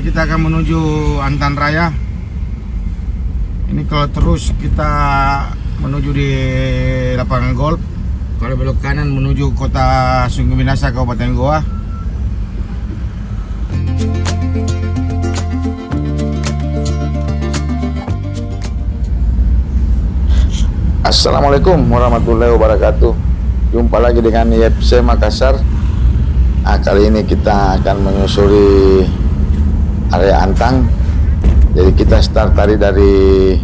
kita akan menuju Antan Raya. Ini kalau terus kita menuju di lapangan golf, kalau belok kanan menuju kota Sungguh Minasa, Kabupaten Goa. Assalamualaikum warahmatullahi wabarakatuh. Jumpa lagi dengan YFC Makassar. Kali ini kita akan menyusuri area Antang. Jadi kita start tadi dari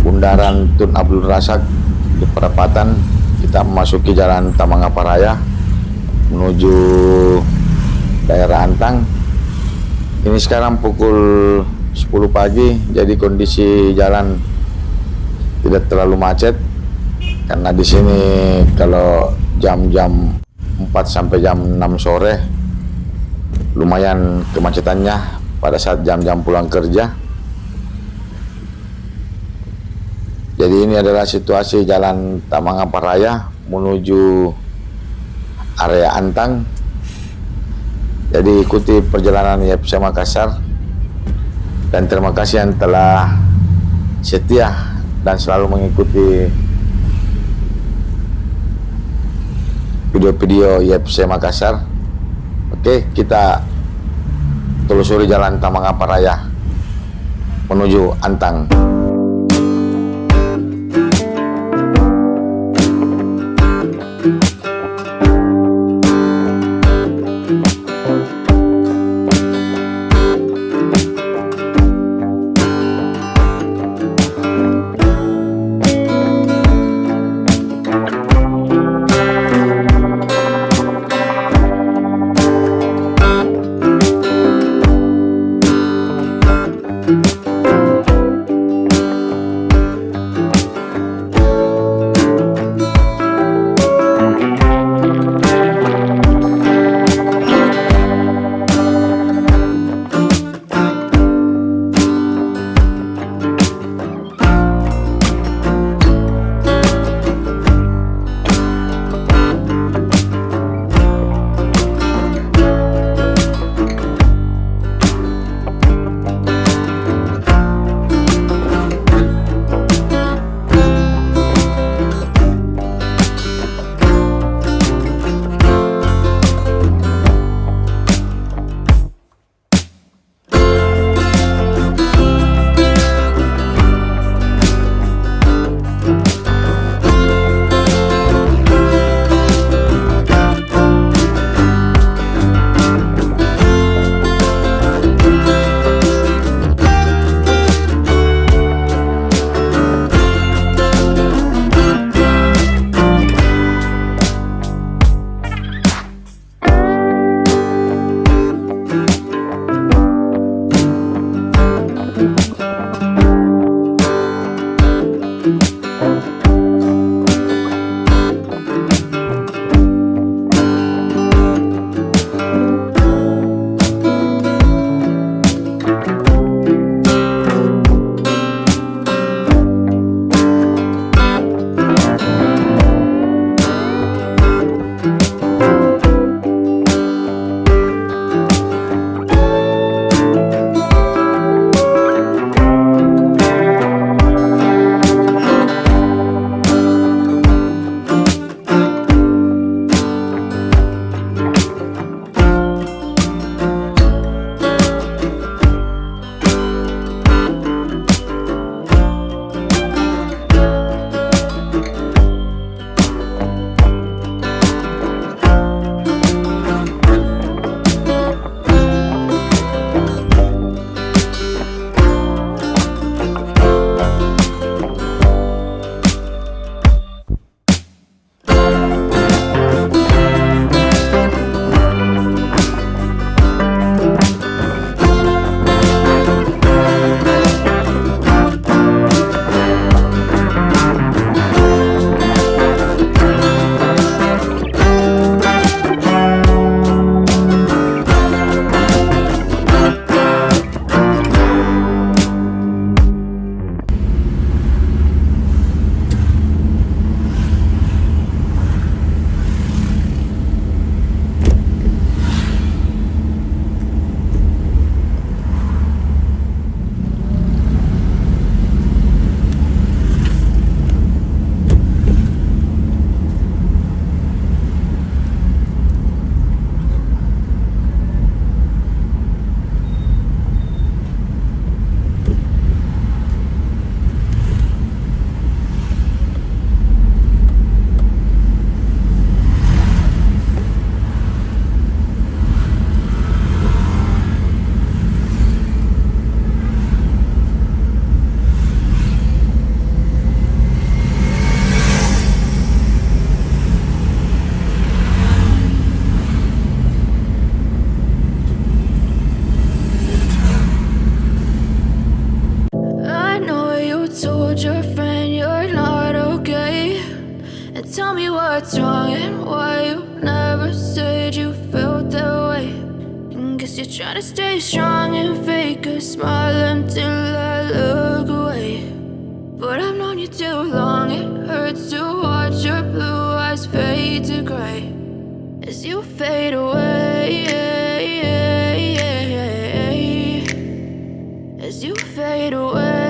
Bundaran Tun Abdul Razak di perapatan. Kita memasuki jalan Tamangapa Raya menuju daerah Antang. Ini sekarang pukul 10 pagi, jadi kondisi jalan tidak terlalu macet, karena di sini kalau jam-jam 4 sampai jam 6 sore lumayan kemacetannya pada saat jam-jam pulang kerja. Jadi ini adalah situasi jalan Tamangapa Raya menuju area Antang. Jadi ikuti perjalanan YFC Makassar, dan terima kasih yang telah setia dan selalu mengikuti video-video YFC Makassar. Oke, kita telusuri jalan Tamangapa Raya menuju Antang. Tell me what's wrong and why you never said you felt that way. And guess you're trying to stay strong and fake a smile until I look away. But I've known you too long, it hurts to watch your blue eyes fade to gray as you fade away. As you fade away.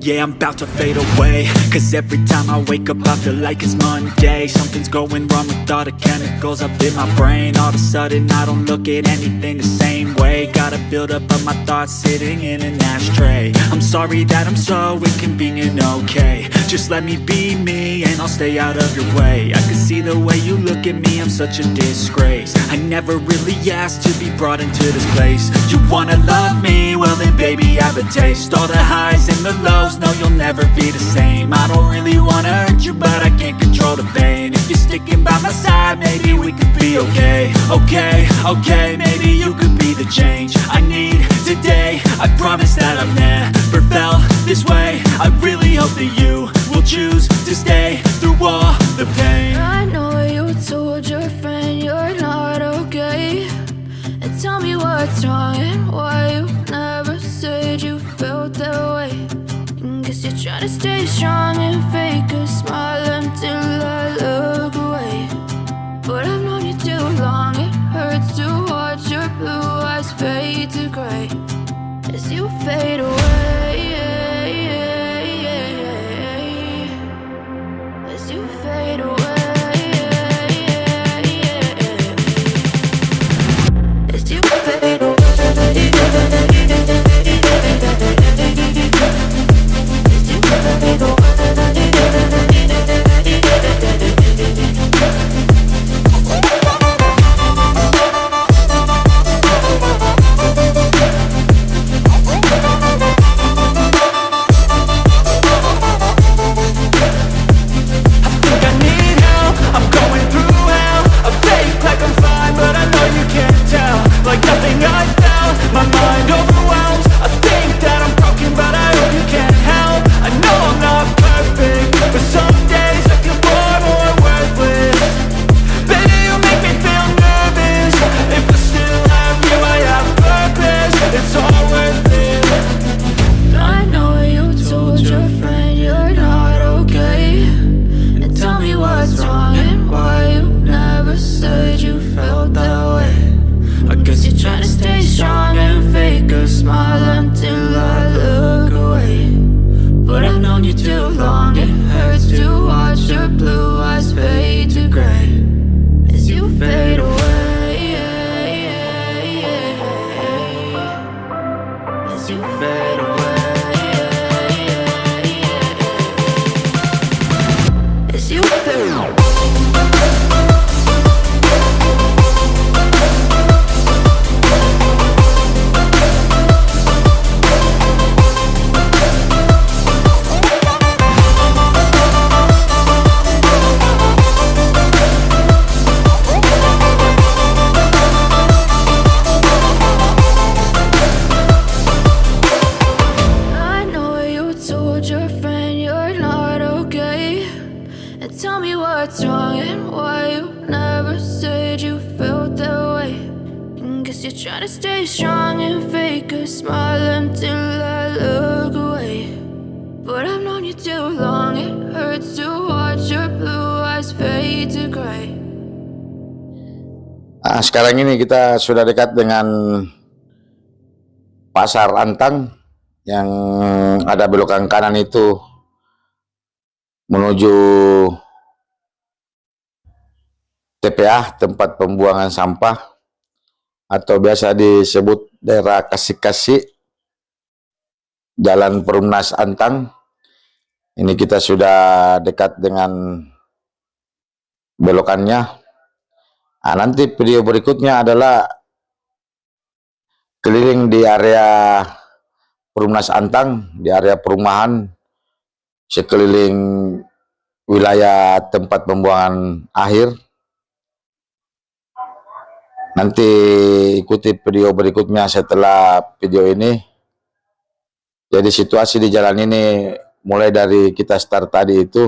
Yeah, I'm about to fade away, cause every time I wake up I feel like it's Monday. Something's going wrong with all the chemicals up in my brain. All of a sudden I don't look at anything the same way. Got a buildup of my thoughts sitting in an ashtray. I'm sorry that I'm so inconvenient, okay. Just let me be me and I'll stay out of your way. I can see the way you look at me, I'm such a disgrace. I never really asked to be brought into this place. You wanna love me? Well then baby have a taste. All the highs and the lows, no you'll never be the same. I don't really wanna hurt you but I can't control the pain. If you're sticking by my side maybe we could be okay. Okay, maybe you could be the change I need today. I promise that I've never felt this way. I really hope that you will choose to stay through all the pain. I know you told your friend you're not okay. And tell me what's wrong and why you never said you felt that way. And guess you're trying to stay strong and fake a smile until I look away. But I've known you too long, it hurts to watch your blue eyes fade to gray as you fade away. As you fade away. As you fade away. As you fade away. Try to stay strong and fake a smile until I look away. But I've known you too long, it hurts to watch your blue eyes fade to gray. Sekarang ini kita sudah dekat dengan Pasar Antang yang ada belokan kanan itu menuju TPA, tempat pembuangan sampah, atau biasa disebut daerah Kasih-Kasih, Jalan Perumnas Antang. Ini kita sudah dekat dengan belokannya. Nah, nanti video berikutnya adalah keliling di area Perumnas Antang, di area perumahan, sekeliling wilayah tempat pembuangan akhir. Nanti ikuti video berikutnya setelah video ini. Jadi situasi di jalan ini mulai dari kita start tadi itu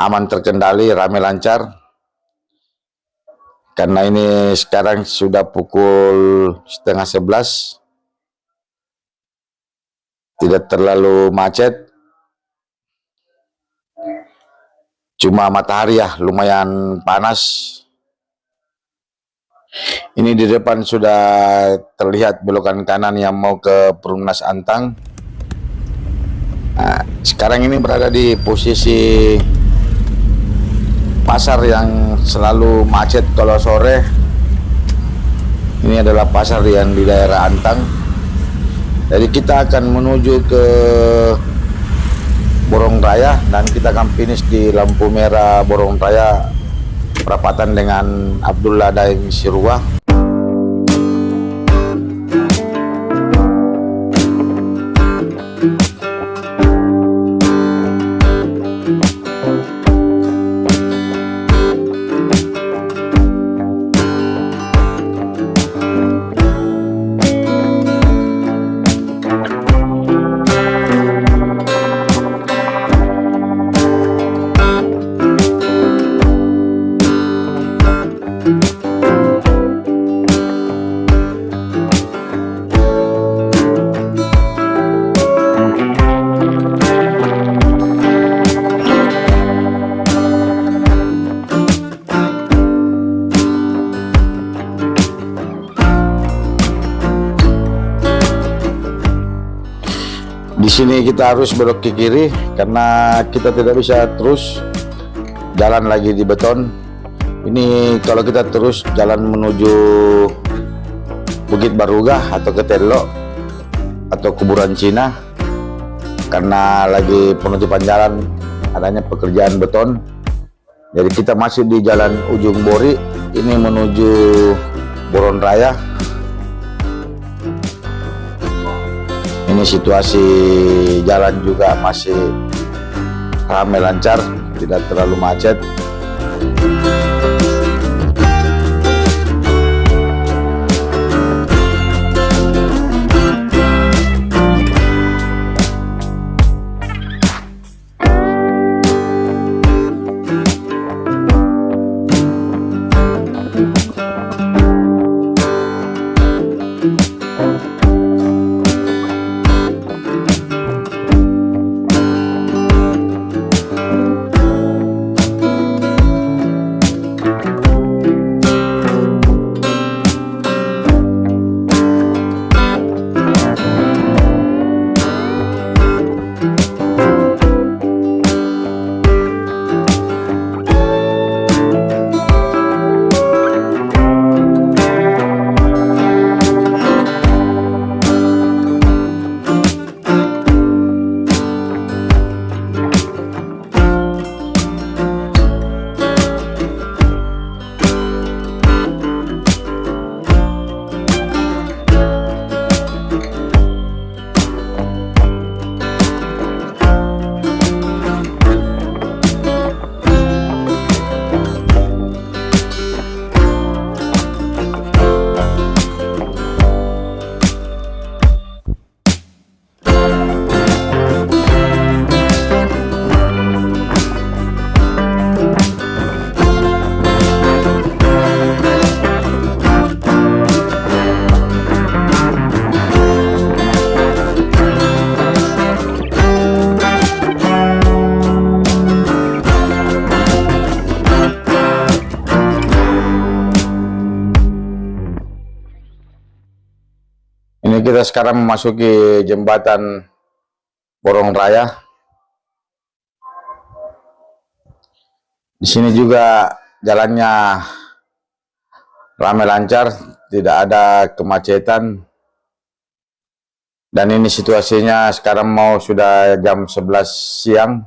aman, terkendali, ramai, lancar. Karena ini sekarang sudah pukul 10:30, tidak terlalu macet. Cuma matahari ya lumayan panas. Ini di depan sudah terlihat belokan kanan yang mau ke Perumnas Antang. Nah, sekarang ini berada di posisi pasar yang selalu macet kalau sore. Ini adalah pasar yang di daerah Antang. Jadi kita akan menuju ke Borong Raya dan kita akan finish di lampu merah Borong Raya, perapatan dengan Abdullah Daeng Sirua. Di sini kita harus belok ke kiri karena kita tidak bisa terus jalan lagi di beton. Ini kalau kita terus jalan menuju Bukit Barugah atau ke Telok atau kuburan Cina, karena lagi penutupan jalan, adanya pekerjaan beton. Jadi kita masih di jalan Ujung Bori, ini menuju Borong Raya. Ini situasi jalan juga masih ramai, lancar, tidak terlalu macet. Ini kita sekarang memasuki jembatan Borong Raya. Di sini juga jalannya ramai, lancar, tidak ada kemacetan. Dan ini situasinya sekarang mau sudah jam 11 siang.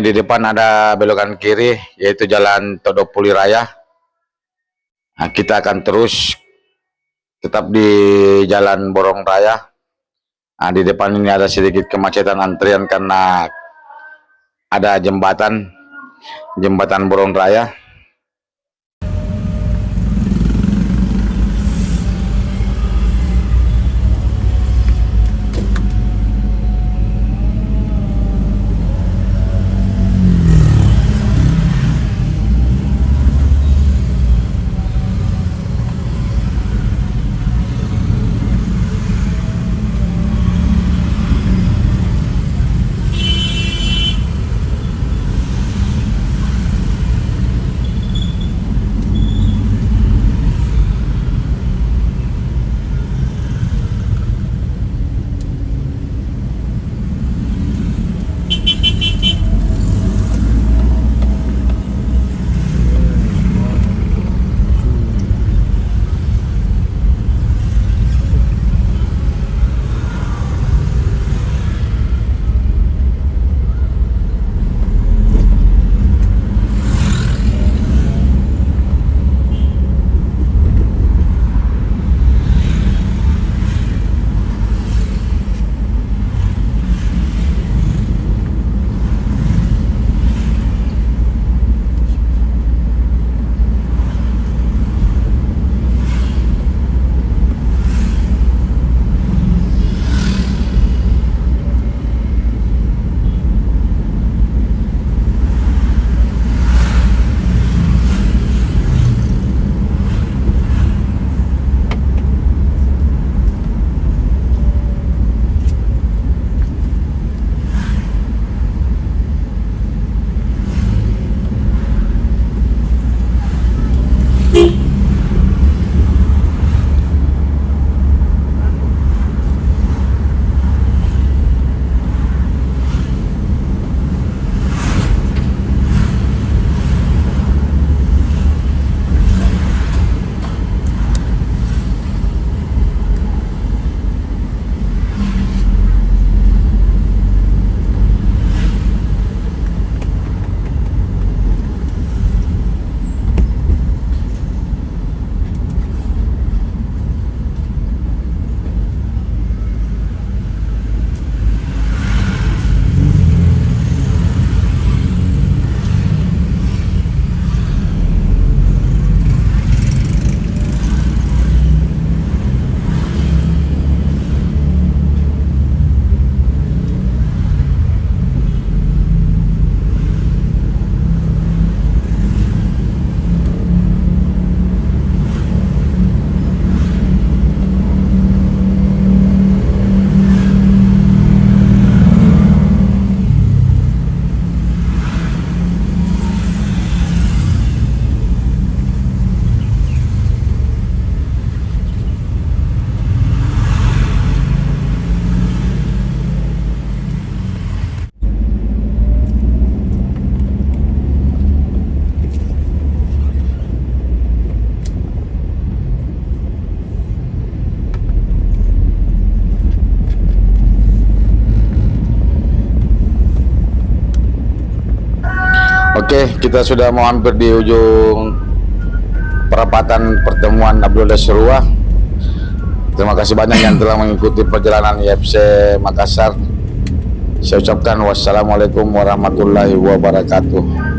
di depan ada belokan kiri, yaitu Jalan Todopuli Raya. Nah, kita akan terus tetap di Jalan Borong Raya. Nah, di depan ini ada sedikit kemacetan antrian karena ada jembatan Borong Raya. Oke, kita sudah mau hampir di ujung perapatan pertemuan Abdullah Serua. Terima kasih banyak yang telah mengikuti perjalanan IFC Makassar. Saya ucapkan wassalamualaikum warahmatullahi wabarakatuh.